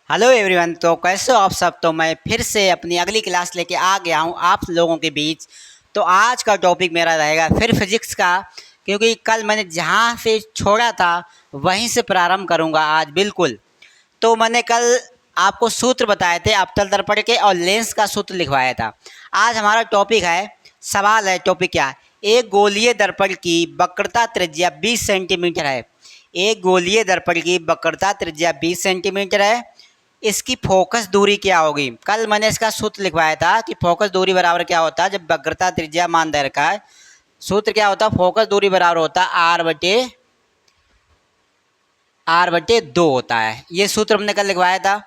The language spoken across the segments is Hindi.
Hello everyone. तो कैसे हो आप सब। तो मैं फिर से अपनी अगली क्लास लेके आ गया हूँ आप लोगों के बीच। तो आज का टॉपिक मेरा रहेगा फिर फिजिक्स का, क्योंकि कल मैंने जहाँ से छोड़ा था वहीं से प्रारंभ करूँगा आज बिल्कुल। तो मैंने कल आपको सूत्र बताए थे अवतल दर्पण के और लेंस का सूत्र लिखवाया था। आज हमारा टॉपिक है, सवाल है, टॉपिक क्या है। एक गोलीय दर्पण की वक्रता त्रिज्या 20 सेंटीमीटर है। एक गोलीय दर्पण की वक्रता त्रिज्या 20 सेंटीमीटर है। इसकी फोकस दूरी क्या होगी। कल मैंने इसका सूत्र लिखवाया था कि फोकस दूरी बराबर क्या होता है, जब वक्रता त्रिज्या मान दे रखा है। सूत्र क्या होता है, फोकस दूरी बराबर होता है r/2 होता है। ये सूत्र हमने कल लिखवाया था।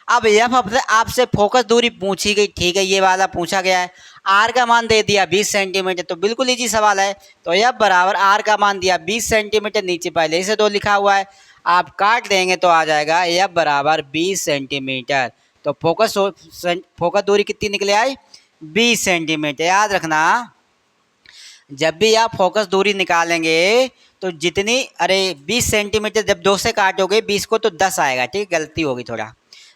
अब यह आपसे फोकस दूरी पूछी गई, ठीक है, ये वाला पूछा गया है। आर का मान दे दिया 20 सेंटीमीटर, तो बिल्कुल इजी सवाल है। तो यह बराबर आर का मान दिया 20 सेंटीमीटर, नीचे पहले से 2 लिखा हुआ है, आप काट देंगे तो आ जाएगा यह बराबर 20 सेंटीमीटर। तो फोकस दूरी कितनी निकले आई, 20 सेंटीमीटर। याद रखना, जब भी आप फोकस दूरी निकालेंगे तो जितनी 20 सेंटीमीटर जब 2 से काटोगे 20 को तो 10 आएगा, ठीक, गलती होगी थोड़ा,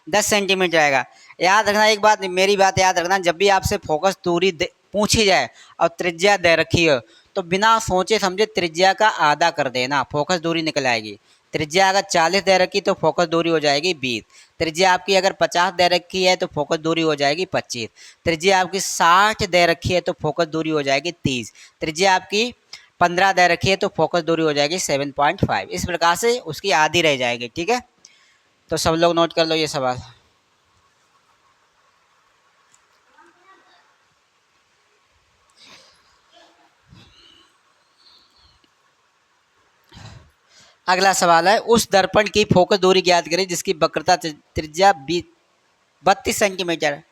10 सेंटीमीटर आएगा। याद रखना एक बात, मेरी बात याद रखना, जब भी आपसे फोकस दूरी पूछी जाए और त्रिज्या दे रखी हो तो बिना सोचे समझे त्रिज्या का आधा कर देना, फोकस दूरी निकल आएगी। त्रिज्या अगर 40 दे रखी तो फोकस दूरी हो जाएगी 20। त्रिज्या आपकी अगर 50 दे रखी है तो फोकस दूरी हो जाएगी 25। त्रिज्या आपकी 60 दे रखी है तो फोकस दूरी हो जाएगी 30। त्रिज्या आपकी 15 दे रखी है तो फोकस दूरी हो जाएगी 7.5। इस प्रकार से उसकी आधी रह जाएगी, ठीक है। तो सब लोग नोट कर लो ये सवाल। अगला सवाल है, उस दर्पण की फोकस दूरी ज्ञात करें जिसकी वक्रता त्रिज्या 32 सेंटीमीटर है।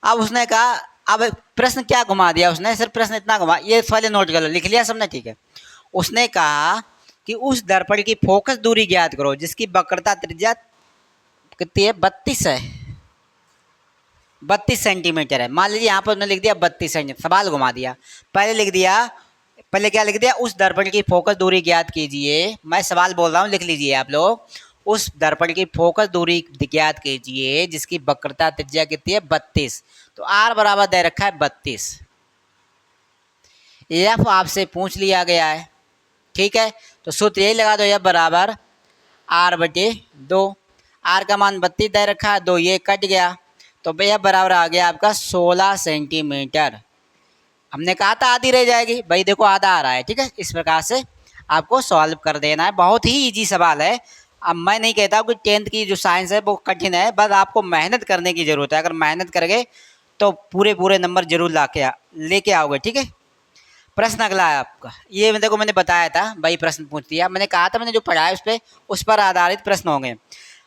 अब उसने कहा, अब प्रश्न क्या घुमा दिया उसने, सिर्फ प्रश्न इतना घुमा, ये पहले नोट कर लो, लिख लिया सबने, ठीक है। उसने कहा कि उस दर्पण की फोकस दूरी ज्ञात करो जिसकी वक्रता त्रिज्या कितनी है, 32 है, 32 सेंटीमीटर है। मान लीजिए यहाँ पर उन्होंने लिख दिया 32 सेंटीमीटर, सवाल घुमा दिया। पहले क्या लिख दिया, उस दर्पण की फोकस दूरी ज्ञात कीजिए। मैं सवाल बोल रहा हूँ, लिख लीजिए आप लोग। उस दर्पण की फोकस दूरी ज्ञात कीजिए जिसकी वक्रता त्रिज्या कितनी है, 32। तो आर बराबर दे रखा है 32। एफ आपसे पूछ लिया गया है, ठीक है। तो सूत्र यही लगा दो, एफ बराबर r/2। आर का मान 32 दे रखा है, 2 ये कट गया, तो भैया बराबर आ गया आपका 16 सेंटीमीटर। हमने कहा था आधी रह जाएगी, भाई देखो आधा आ रहा है, ठीक है। इस प्रकार से आपको सॉल्व कर देना है, बहुत ही इजी सवाल है। अब मैं नहीं कहता कि 10th की जो साइंस है वो कठिन है, बस आपको मेहनत करने की ज़रूरत है। अगर मेहनत करोगे तो पूरे पूरे नंबर जरूर लेके आओगे, ठीक है। प्रश्न अगला है आपका, ये देखो मैंने बताया था, भाई प्रश्न पूछ दिया, मैंने कहा था मैंने जो पढ़ाया उस पर आधारित प्रश्न होंगे।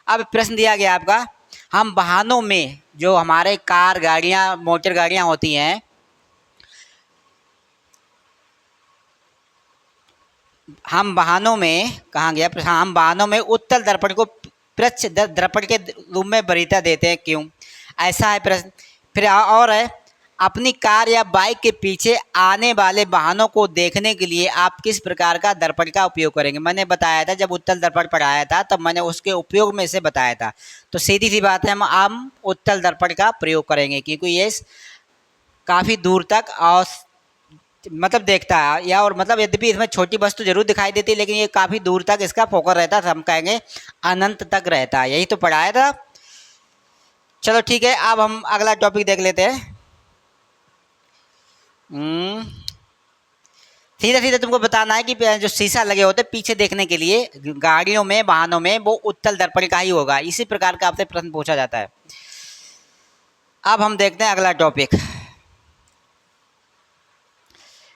अब प्रश्न दिया गया आपका, हम वाहनों में जो हमारे कार गाड़ियाँ मोटर गाड़ियाँ होती हैं, हम वाहनों में, कहाँ गया प्रश्न, हम वाहनों में उत्तल दर्पण को प्रच्छ दर्पण के रूप में वरीयता देते हैं, क्यों, ऐसा है प्रश्न। फिर और है, अपनी कार या बाइक के पीछे आने वाले वाहनों को देखने के लिए आप किस प्रकार का दर्पण का उपयोग करेंगे। मैंने बताया था जब उत्तल दर्पण पढ़ाया था तब मैंने उसके उपयोग में से बताया था। तो सीधी सी बात है, हम उत्तल दर्पण का प्रयोग करेंगे क्योंकि ये काफ़ी दूर तक और मतलब देखता है, या और मतलब यद्यपि इसमें छोटी वस्तु जरूर दिखाई देती है लेकिन ये काफ़ी दूर तक इसका फोकस रहता है, हम कहेंगे अनंत तक रहता है। यही तो पढ़ाया था। चलो ठीक है, अब हम अगला टॉपिक देख लेते हैं। सीधा सीधा तुमको बताना है कि जो शीशा लगे होते हैं पीछे देखने के लिए गाड़ियों में वाहनों में, वो उत्तल दर्पण का ही होगा। इसी प्रकार का आपसे प्रश्न पूछा जाता है। अब हम देखते हैं अगला टॉपिक।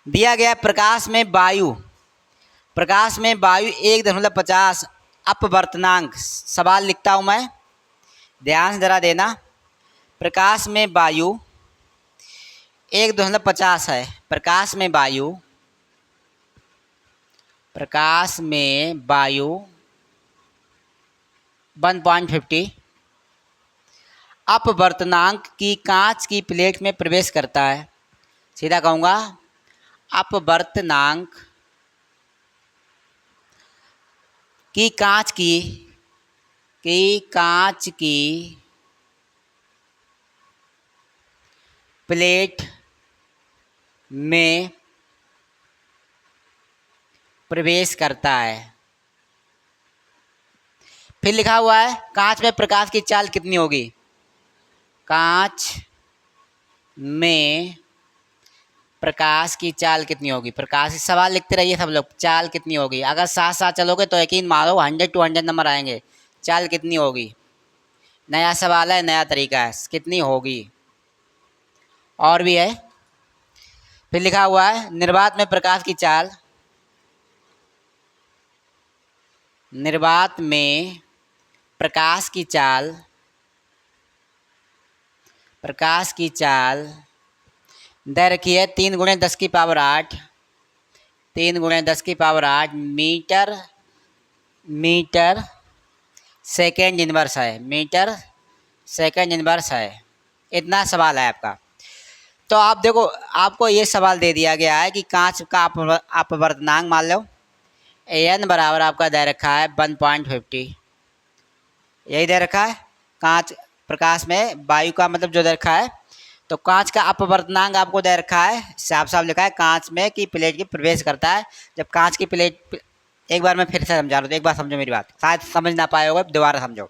दिया गया प्रकाश में वायु 1.50 अपवर्तनांक, सवाल लिखता हूं मैं, ध्यान से जरा देना। प्रकाश में वायु 1.50 है, प्रकाश में वायु 1.50 अपवर्तनांक की कांच की प्लेट में प्रवेश करता है। सीधा कहूँगा, अपवर्तनांक की कांच कि कांच की प्लेट में प्रवेश करता है। फिर लिखा हुआ है कांच में प्रकाश की चाल कितनी होगी। कांच में प्रकाश की चाल कितनी होगी। प्रकाश की सवाल लिखते रहिए सब लोग। चाल कितनी होगी, अगर साथ साथ चलोगे तो यकीन मानो 100 to 100 नंबर आएंगे। चाल कितनी होगी, नया सवाल है, नया तरीका है, कितनी होगी। और भी है, फिर लिखा हुआ है निर्वात में प्रकाश की चाल, निर्वात में प्रकाश की चाल, प्रकाश की चाल दे रखी है 3 × 10⁸, 3 × 10⁸ मीटर मीटर सेकेंड इनवर्स है, मीटर सेकेंड इनवर्स है। इतना सवाल है आपका। तो आप देखो, आपको ये सवाल दे दिया गया है कि कांच का अपवर्तनांक मान लो एन बराबर आपका दे रखा है 1.50, यही दे रखा है। कांच प्रकाश में वायु का मतलब जो दे रखा है, तो कांच का अपवर्तनांक आपको दे रखा है, साफ साफ लिखा है कांच में की प्लेट की प्रवेश करता है। जब कांच की प्लेट, एक बार मैं फिर से समझा रहा हूँ, तो एक बार समझो मेरी बात, शायद समझ ना पाए होगा, दोबारा समझो।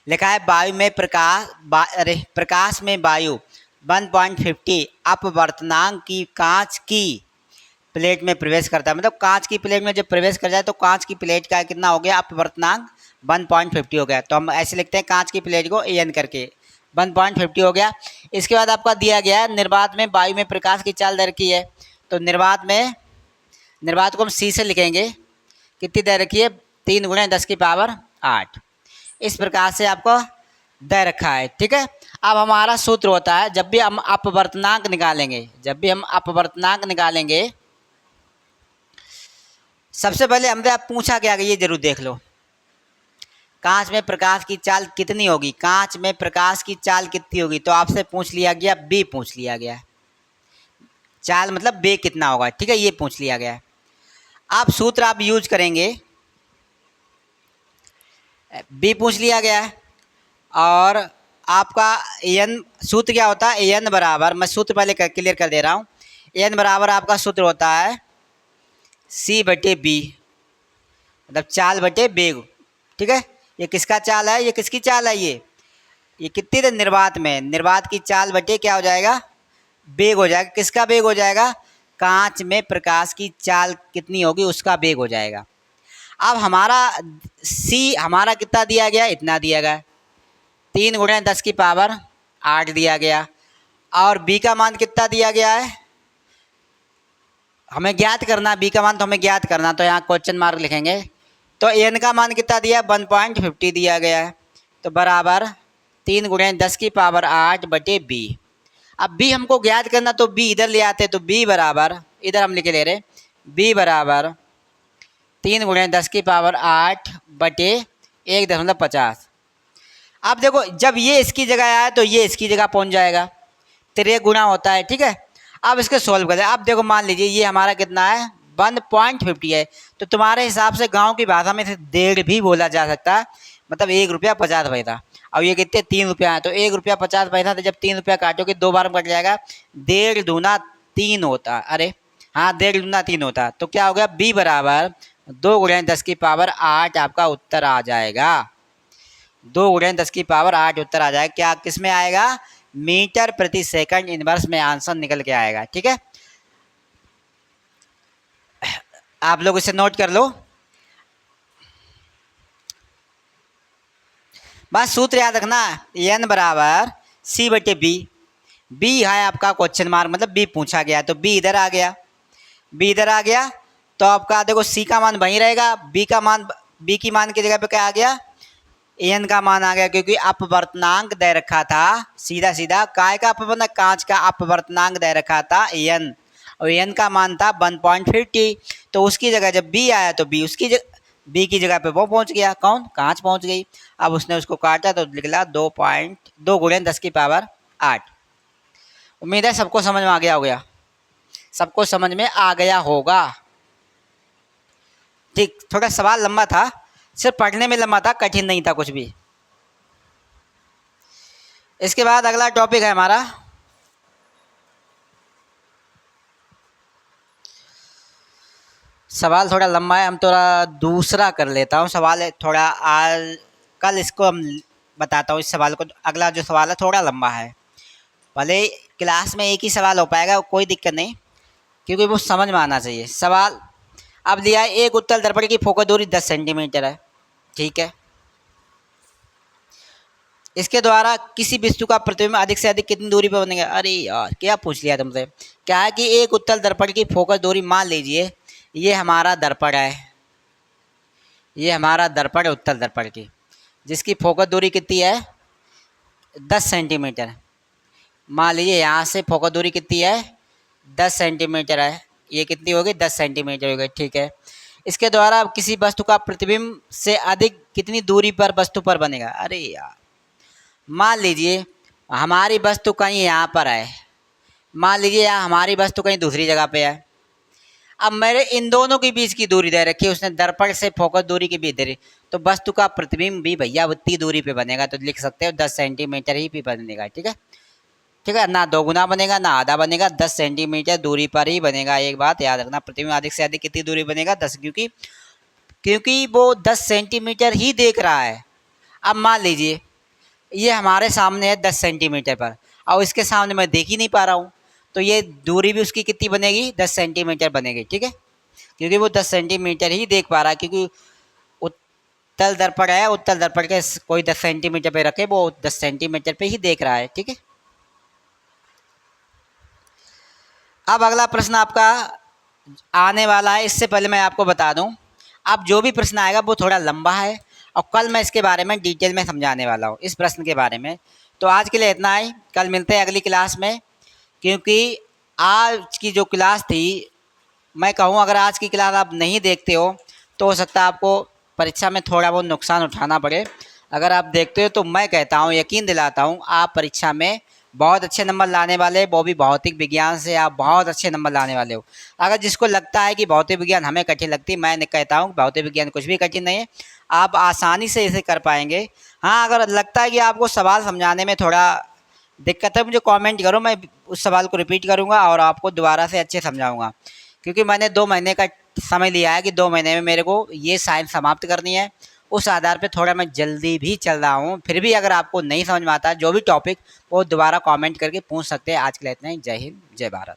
लिखा है वायु में प्रकाश में वायु 1.50 अपवर्तनांक की कांच की प्लेट में प्रवेश करता है। मतलब कांच की प्लेट में जब प्रवेश कर जाए तो कांच की प्लेट का कितना हो गया, अपवर्तनांक 1.50 हो गया। तो हम ऐसे लिखते हैं कांच की प्लेट को एन करके 1.50 हो गया। इसके बाद आपका दिया गया है निर्वात में वायु में प्रकाश की चाल दे रखी है। तो निर्वात को हम सी से लिखेंगे, कितनी दे रखी है 3 × 10⁸। इस प्रकार से आपको दे रखा है, ठीक है। अब हमारा सूत्र होता है, जब भी हम अपवर्तनांक निकालेंगे, सबसे पहले हमसे आप पूछा क्या, ये जरूर देख लो, कांच में प्रकाश की चाल कितनी होगी, कांच में प्रकाश की चाल कितनी होगी। तो आपसे पूछ लिया गया बी, पूछ लिया गया चाल मतलब बे कितना होगा, ठीक है, ये पूछ लिया गया है। आप सूत्र आप यूज करेंगे, बी पूछ लिया गया है, और आपका एन सूत्र क्या होता है, एन बराबर, मैं सूत्र पहले क्लियर कर दे रहा हूँ, एन बराबर आपका सूत्र होता है C/B, मतलब चाल बटे बेग, ठीक है। ये किसका चाल है, ये किसकी चाल है, ये कितनी देर निर्वात में, निर्वात की चाल बटे क्या हो जाएगा, बेग हो जाएगा। किसका बेग हो जाएगा, कांच में प्रकाश की चाल कितनी होगी उसका बेग हो जाएगा। अब हमारा सी हमारा कितना दिया गया, इतना दिया गया 3 × 10⁸ दिया गया, और बी का मान कितना दिया गया है, हमें ज्ञात करना, बी का मान तो हमें ज्ञात करना, तो यहाँ क्वेश्चन मार्क लिखेंगे। तो एन का मान कितना दिया, 1.50 दिया गया है, तो बराबर 3 × 10⁸ बटे बी। अब बी हमको ज्ञात करना, तो बी इधर ले आते, तो बी बराबर, इधर हम लिखे ले रहे, बी बराबर 3 × 10⁸ बटे 1.50। अब देखो, जब ये इसकी जगह आया तो ये इसकी जगह पहुंच जाएगा, तिरे गुणा होता है, ठीक है। अब इसके सॉल्व कर दे। अब देखो, मान लीजिए ये हमारा कितना है, 1.50 है, तो तुम्हारे हिसाब से गांव की भाषा में से 1.5 भी बोला जा सकता है, मतलब 1 रुपया 50 पैसा। अब ये कितने, 3 रुपया है, तो 1 रुपया 50 पैसा, तो जब 3 रुपया काटोगे 2 बार में कट जाएगा, 1.5 दूना 3 होता, अरे हाँ 1.5 दूना 3 होता, तो क्या हो गया, बी बराबर 2 × 10⁸ आपका उत्तर आ जाएगा। 2 × 10⁸ उत्तर आ जाएगा। क्या किस में आएगा, मीटर प्रति सेकंड इनवर्स में आंसर निकल के आएगा, ठीक है। आप लोग इसे नोट कर लो, बस सूत्र याद रखना, एन बराबर C/B। बी है आपका क्वेश्चन मार्क, मतलब बी पूछा गया, तो बी इधर आ गया, बी इधर आ गया, तो आपका देखो सी का मान वहीं रहेगा, बी की मान की जगह पे क्या आ गया, एन का मान आ गया, क्योंकि अपवर्तनांक दे रखा था, सीधा सीधा काय का अपवर्तनांक, कांच का अपवर्तनांक दे रखा था एन, और एन का मान था 1.50, तो उसकी जगह जब बी आया तो बी की जगह पे वो पहुंच गया, कौन, कांच पहुंच गई। अब उसने उसको काटा तो निकला 2 × 10⁸। उम्मीद है सबको समझ में आ गया होगा, सबको समझ में आ गया होगा, ठीक। थोड़ा सवाल लंबा था, सिर्फ पढ़ने में लंबा था, कठिन नहीं था कुछ भी। इसके बाद अगला टॉपिक है हमारा सवाल, थोड़ा लंबा है, हम थोड़ा दूसरा कर लेता हूँ सवाल है थोड़ा कल इसको हम बताता हूँ इस सवाल को। अगला जो सवाल है थोड़ा लंबा है, भले क्लास में एक ही सवाल हो पाएगा, कोई दिक्कत नहीं, क्योंकि वो समझ में आना चाहिए। सवाल अब दिया है, एक उत्तल दर्पण की फोकस दूरी 10 सेंटीमीटर है, ठीक है। इसके द्वारा किसी वस्तु का प्रतिबिंब अधिक से अधिक कितनी दूरी पर बनेगा। अरे यार क्या पूछ लिया तुमसे। क्या है कि एक उत्तल दर्पण की फोकस दूरी, मान लीजिए ये हमारा दर्पण है, ये हमारा दर्पण है उत्तल दर्पण की, जिसकी फोकस दूरी कितनी है 10 सेंटीमीटर। मान लीजिए यहाँ से फोकस दूरी कितनी है 10 सेंटीमीटर है, ये कितनी होगी 10 सेंटीमीटर हो गई, ठीक है। इसके द्वारा किसी वस्तु का प्रतिबिंब से अधिक कितनी दूरी पर वस्तु पर बनेगा। अरे यार मान लीजिए हमारी वस्तु कहीं यहाँ पर है, मान लीजिए यहाँ हमारी वस्तु कहीं दूसरी जगह पे है। अब मेरे इन दोनों के बीच की दूरी दे रखी है उसने, दर्पण से फोकस दूरी की बीच दे रही, तो वस्तु का प्रतिबिंब भी भैया उतनी दूरी पे बनेगा, तो लिख सकते हो 10 सेंटीमीटर ही पे बनेगा, ठीक है। ठीक है, ना दोगुना बनेगा ना आधा बनेगा, 10 सेंटीमीटर दूरी पर ही बनेगा। एक बात याद रखना, प्रतिबिंब अधिक से अधिक कितनी दूरी बनेगा 10, क्योंकि वो 10 सेंटीमीटर ही देख रहा है। अब मान लीजिए ये हमारे सामने है 10 सेंटीमीटर पर, और इसके सामने मैं देख ही नहीं पा रहा हूँ, तो ये दूरी भी उसकी कितनी बनेगी 10 सेंटीमीटर बनेगी, ठीक है, क्योंकि वो 10 सेंटीमीटर ही देख पा रहा है, क्योंकि उत्तल दर्पण है, उत्तल दर्पण के कोई 10 सेंटीमीटर पे रखे, वो 10 सेंटीमीटर पे ही देख रहा है, ठीक है। अब अगला प्रश्न आपका आने वाला है, इससे पहले मैं आपको बता दूं, अब जो भी प्रश्न आएगा वो थोड़ा लंबा है, और कल मैं इसके बारे में डिटेल में समझाने वाला हूँ इस प्रश्न के बारे में। तो आज के लिए इतना ही, कल मिलते हैं अगली क्लास में, क्योंकि आज की जो क्लास थी, मैं कहूँ अगर आज की क्लास आप नहीं देखते हो तो हो सकता है आपको परीक्षा में थोड़ा बहुत नुकसान उठाना पड़े। अगर आप देखते हो तो मैं कहता हूँ, यकीन दिलाता हूँ, आप परीक्षा में बहुत अच्छे नंबर लाने वाले, वो भी भौतिक विज्ञान से आप बहुत अच्छे नंबर लाने वाले हो। अगर जिसको लगता है कि भौतिक विज्ञान हमें कठिन लगती है, मैं कहता हूँ भौतिक विज्ञान कुछ भी कठिन नहीं है, आप आसानी से इसे कर पाएंगे। हाँ, अगर लगता है कि आपको सवाल समझाने में थोड़ा दिक्कत है, मुझे कमेंट करो, मैं उस सवाल को रिपीट करूँगा और आपको दोबारा से अच्छे समझाऊँगा, क्योंकि मैंने 2 महीने का समय लिया है कि 2 महीने में मेरे को ये साइंस समाप्त करनी है। उस आधार पे थोड़ा मैं जल्दी भी चल रहा हूँ। फिर भी अगर आपको नहीं समझ में आता जो भी टॉपिक, वो दोबारा कमेंट करके पूछ सकते हैं। आज के लिए इतना ही। जय हिंद, जय भारत।